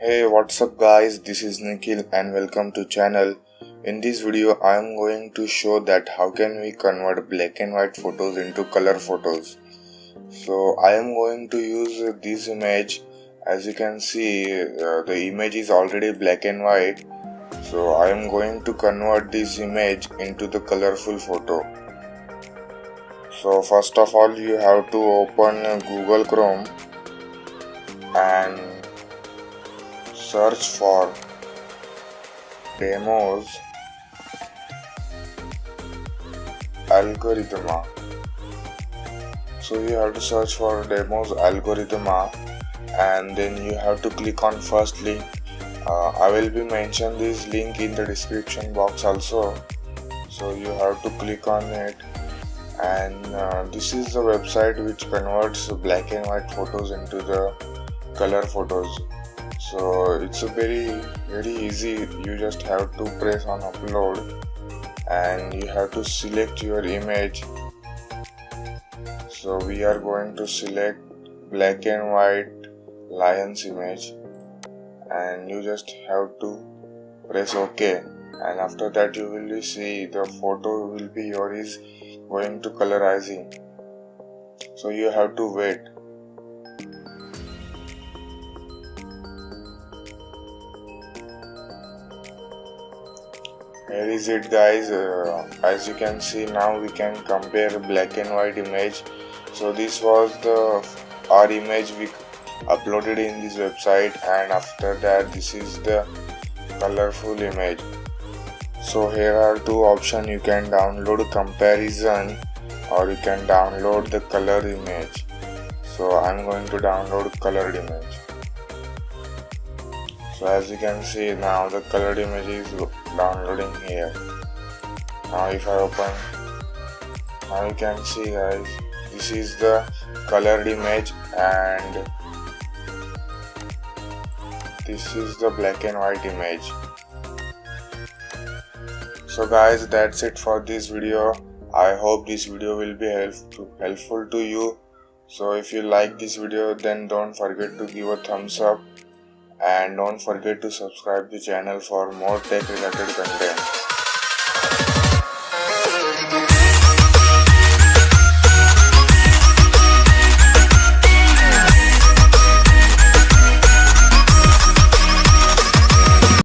Hey, what's up guys, this is Nikhil and welcome to channel. In this video I am going to show that how can we convert black and white photos into color photos. So I am going to use this image. As you can see, the image is already black and white. So I am going to convert this image into the colorful photo. So first of all you have to open Google Chrome and search for demos algorithm. So you have to search for demos algorithm and then you have to click on first link. I will be mention this link in the description box also, so you have to click on it. And this is the website which converts black and white photos into the color photos. So it's a very easy. You just have to press on upload and you have to select your image. So we are going to select black and white lion's image and you just have to press OK, and after that you will see the photo will be yours going to colorizing. So you have to wait. Here is it guys. As you can see, now we can compare black and white image. So this was our image we uploaded in this website, and after that this is the colorful image. So here are two options. You can download comparison or you can download the color image. So I'm going to download colored image. So as you can see, now the colored image is downloading here. Now if I open, now you can see guys, this is the colored image and this is the black and white image. So guys, that's it for this video. I hope this video will be helpful to you. So if you like this video, then don't forget to give a thumbs up and don't forget to subscribe the channel for more tech related content.